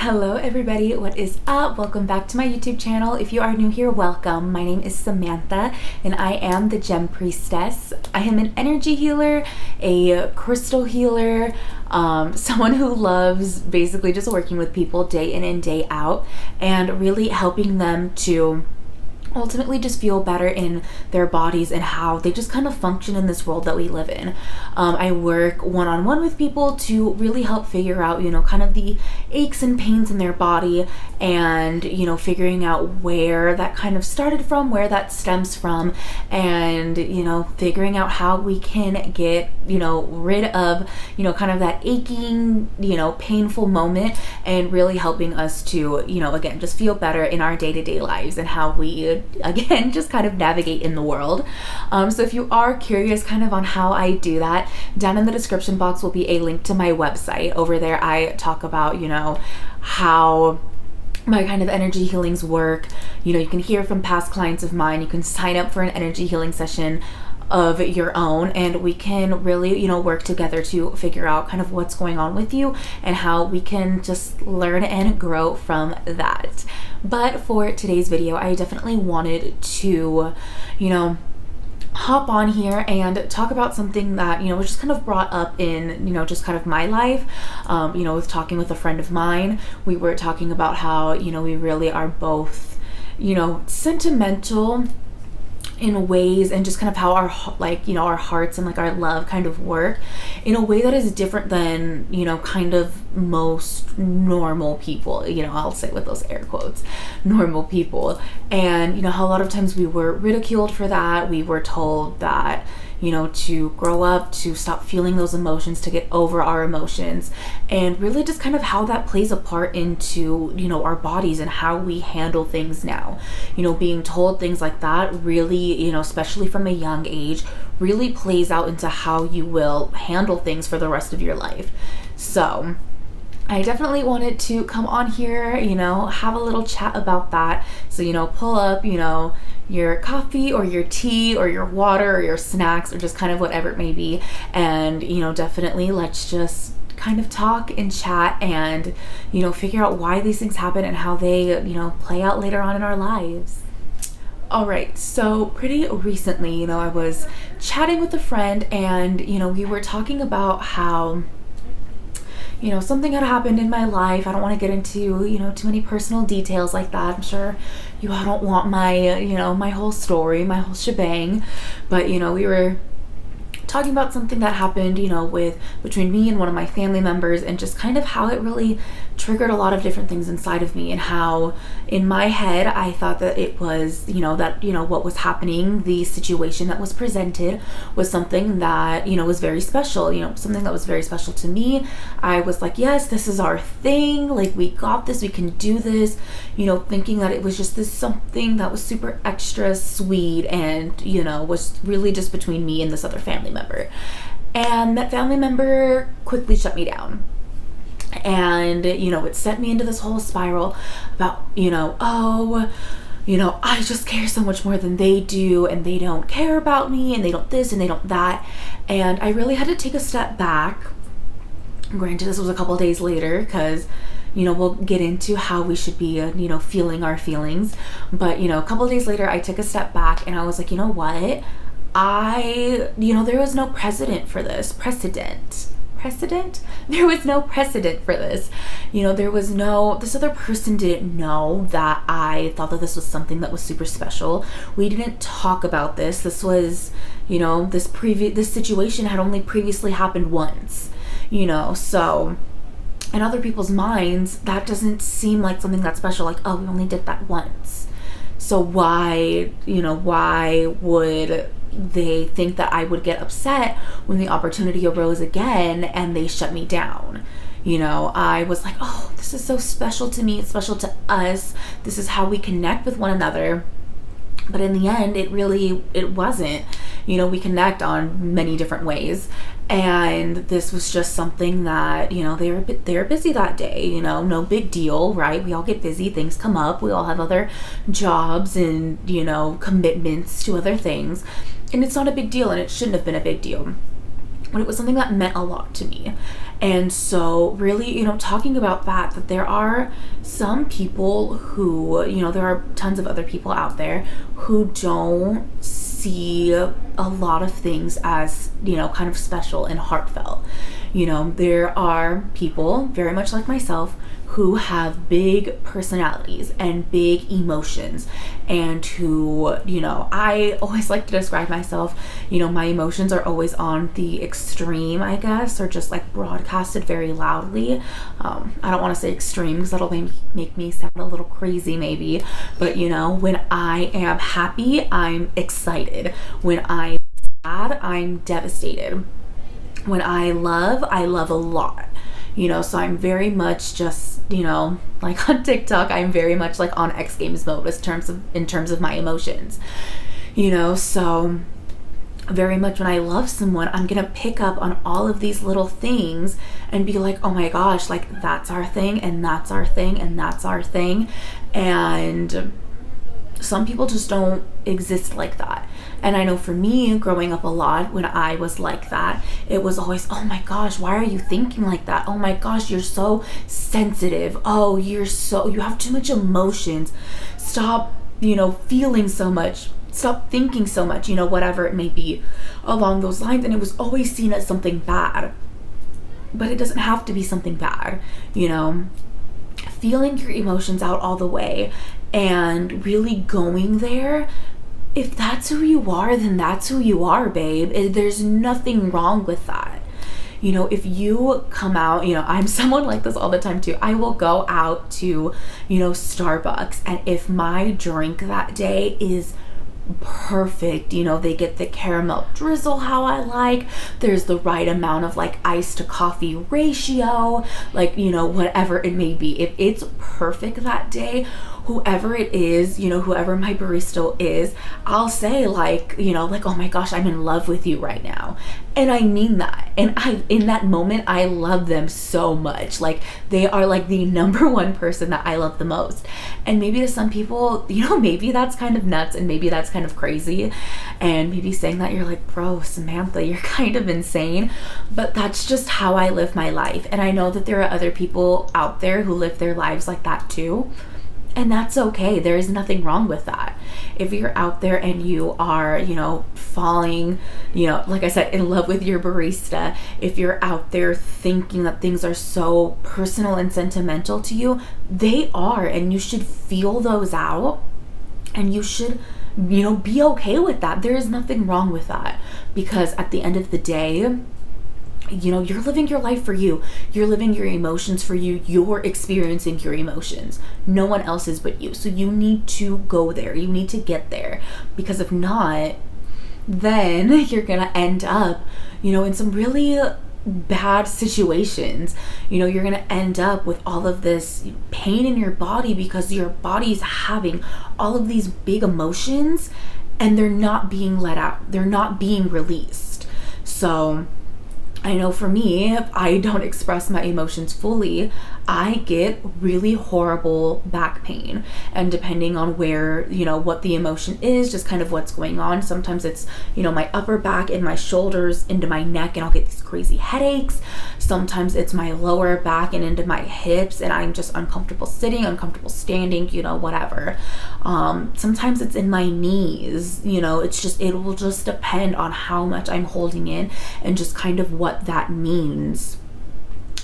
Hello everybody, what is up? Welcome back to my YouTube channel. If you are new here, welcome. My name is Samantha and I am the Gem Priestess. I am an energy healer, a crystal healer, someone who loves basically just working with people day in and day out and really helping them to ultimately just feel better in their bodies and how they just kind of function in this world that we live in. I work one-on-one with people to really help figure out, kind of the aches and pains in their body and, figuring out where that kind of started from, where that stems from, and, figuring out how we can get, rid of, kind of that aching, painful moment and really helping us to, again, just feel better in our day-to-day lives and how we again just kind of navigate in the world. So if you are curious kind of on how I do that, down in the description box will be a link to my website. Over there I talk about how my kind of energy healings work. You can hear from past clients of mine. You can sign up for an energy healing session of your own and we can really work together to figure out kind of what's going on with you and how we can just learn and grow from that. But for today's video, I definitely wanted to hop on here and talk about something that was just kind of brought up in just kind of my life. With talking with a friend of mine, we were talking about how we really are both sentimental in ways, and just kind of how our our hearts and our love kind of work in a way that is different than kind of most normal people, I'll say with those air quotes, normal people. And how a lot of times we were ridiculed for that. We were told that to grow up, to stop feeling those emotions, to get over our emotions, and really just kind of how that plays a part into, our bodies and how we handle things now. Being told things like that really, especially from a young age, really plays out into how you will handle things for the rest of your life. So I definitely wanted to come on here, have a little chat about that. So, pull up, your coffee or your tea or your water or your snacks or just kind of whatever it may be. And, definitely let's just kind of talk and chat and, figure out why these things happen and how they, play out later on in our lives. All right, so pretty recently, I was chatting with a friend and, we were talking about how something had happened in my life. I don't want to get into, too many personal details like that. I'm sure you all don't want my, my whole story, my whole shebang. But, we were talking about something that happened, between me and one of my family members, and just kind of how it really triggered a lot of different things inside of me, and how in my head I thought that it was, what was happening, the situation that was presented was something that, was very special, something that was very special to me. I was like, yes, this is our thing. Like, we got this, we can do this, thinking that it was just this something that was super extra sweet and, was really just between me and this other family member. And that family member quickly shut me down. And, it sent me into this whole spiral about, I just care so much more than they do, and they don't care about me, and they don't this, and they don't that. And I really had to take a step back. Granted, this was a couple days later, because, we'll get into how we should be, feeling our feelings. But, a couple days later, I took a step back, and I was like, you know what? There was no precedent for this. Precedent? There was no precedent for this. This other person didn't know that I thought that this was something that was super special. We didn't talk about this. This was, this situation had only previously happened once, so in other people's minds, that doesn't seem like something that's special. Like, oh, we only did that once. So why would they think that I would get upset when the opportunity arose again and they shut me down? I was like, oh, this is so special to me. It's special to us. This is how we connect with one another. But in the end, it wasn't. We connect on many different ways. And this was just something that, they were busy that day, no big deal, right? We all get busy, things come up, we all have other jobs and, commitments to other things. And it's not a big deal, and it shouldn't have been a big deal. But it was something that meant a lot to me. And so really, talking about that there are some people who, there are tons of other people out there who don't see a lot of things as, kind of special and heartfelt. There are people very much like myself who have big personalities and big emotions, and who, I always like to describe myself, my emotions are always on the extreme, I guess, or just like broadcasted very loudly. I don't want to say extreme because that'll make me sound a little crazy maybe, but when I am happy, I'm excited. When I'm sad, I'm devastated. When I love a lot. So I'm very much just, like on TikTok, I'm very much like on X Games mode in terms of my emotions. So very much when I love someone, I'm gonna pick up on all of these little things and be like, oh my gosh, like that's our thing, and that's our thing, and that's our thing. And some people just don't exist like that. And I know for me, growing up a lot, when I was like that, it was always, oh my gosh, why are you thinking like that? Oh my gosh, you're so sensitive. Oh, you have too much emotions. Stop, feeling so much. Stop thinking so much, whatever it may be along those lines. And it was always seen as something bad. But it doesn't have to be something bad, feeling your emotions out all the way and really going there. If that's who you are, then that's who you are, babe. There's nothing wrong with that. If you come out, I'm someone like this all the time too. I will go out to, Starbucks, and if my drink that day is perfect, they get the caramel drizzle how I like, there's the right amount of like ice to coffee ratio, like, whatever it may be, if it's perfect that day, whoever it is, whoever my barista is, I'll say like, oh my gosh, I'm in love with you right now. And I mean that. And in that moment, I love them so much. Like they are like the number one person that I love the most. And maybe to some people, maybe that's kind of nuts, and maybe that's kind of crazy. And maybe saying that you're like, bro, Samantha, you're kind of insane. But that's just how I live my life. And I know that there are other people out there who live their lives like that too. And that's okay. There is nothing wrong with that. If you're out there and you are, falling, like I said, in love with your barista, if you're out there thinking that things are so personal and sentimental to you, they are, and you should feel those out, and you should, be okay with that. There is nothing wrong with that, because at the end of the day, you're living your life for you. You're living your emotions for you. You're experiencing your emotions. No one else is but you. So you need to go there. You need to get there. Because if not, then you're going to end up, in some really bad situations. You're going to end up with all of this pain in your body because your body's having all of these big emotions and they're not being let out. They're not being released. So I know for me, if I don't express my emotions fully, I get really horrible back pain. And depending on where, what the emotion is, just kind of what's going on. Sometimes it's, my upper back and my shoulders into my neck, and I'll get these crazy headaches. Sometimes it's my lower back and into my hips, and I'm just uncomfortable sitting, uncomfortable standing, whatever. Sometimes it's in my knees, it will just depend on how much I'm holding in and just kind of what that means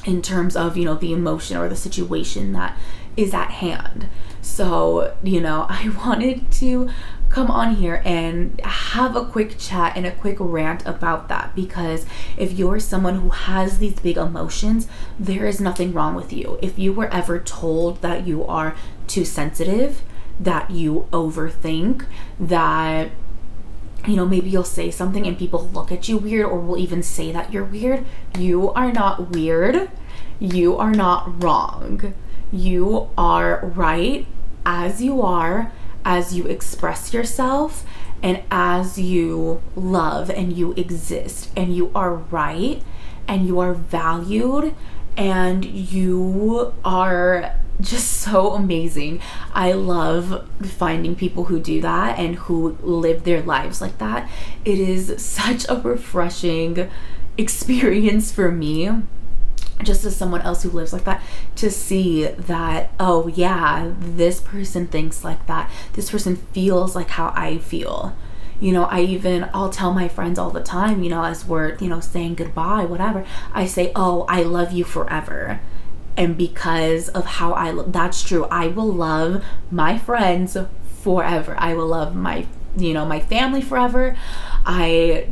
in terms of, the emotion or the situation that is at hand. So, I wanted to come on here and have a quick chat and a quick rant about that, because if you're someone who has these big emotions, there is nothing wrong with you. If you were ever told that you are too sensitive, that you overthink, that maybe you'll say something and people look at you weird, or will even say that you're weird, you are not weird. You are not wrong. You are right as you are, as you express yourself, and as you love and you exist, and you are right, and you are valued, and you are just so amazing. I love finding people who do that and who live their lives like that. It is such a refreshing experience for me. just as someone else who lives like that, to see that, oh yeah, this person thinks like that, this person feels like how I feel. I'll tell my friends all the time, as we're, saying goodbye, whatever, I say, oh, I love you forever. And because of how that's true, I will love my friends forever. I will love my family forever. I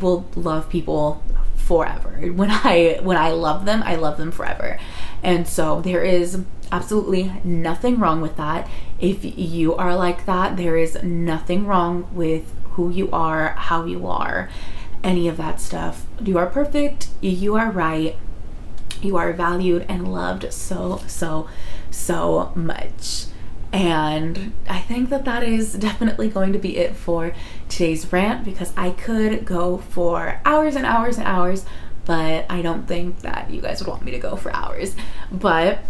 will love people forever. When I love them forever. And so there is absolutely nothing wrong with that. If you are like that, there is nothing wrong with who you are, how you are, any of that stuff. You are perfect. You are right. You are valued and loved so, so, so much. And I think that is definitely going to be it for today's rant, because I could go for hours and hours and hours, but I don't think that you guys would want me to go for hours. But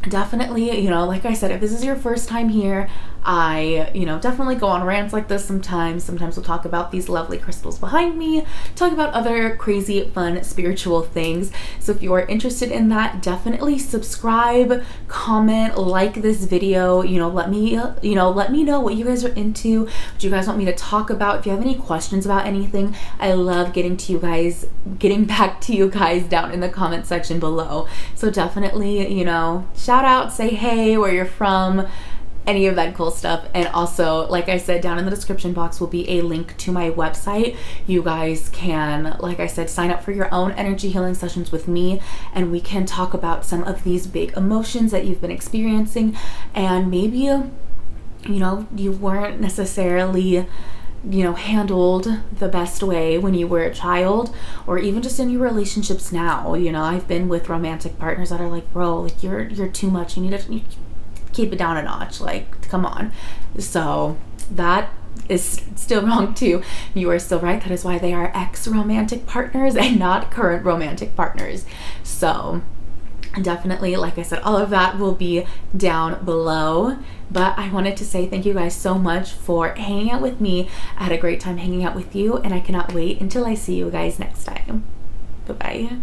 definitely, like I said, if this is your first time here, I, definitely go on rants like this sometimes. Sometimes we'll talk about these lovely crystals behind me, talk about other crazy, fun, spiritual things. So if you are interested in that, definitely subscribe, comment, like this video. Let me know what you guys are into, what you guys want me to talk about. If you have any questions about anything, I love getting back to you guys down in the comment section below. So definitely, shout out, say hey, where you're from, any of that cool stuff. And also, like I said, down in the description box will be a link to my website. You guys can, like I said, sign up for your own energy healing sessions with me, and we can talk about some of these big emotions that you've been experiencing, and maybe you weren't necessarily handled the best way when you were a child, or even just in your relationships now. I've been with romantic partners that are like, bro, like you're too much. You need to keep it down a notch. Like, come on. So that is still wrong too. You are still right. That is why they are ex-romantic partners and not current romantic partners. So definitely, like I said, all of that will be down below. But I wanted to say thank you guys so much for hanging out with me. I had a great time hanging out with you, and I cannot wait until I see you guys next time. Bye-bye.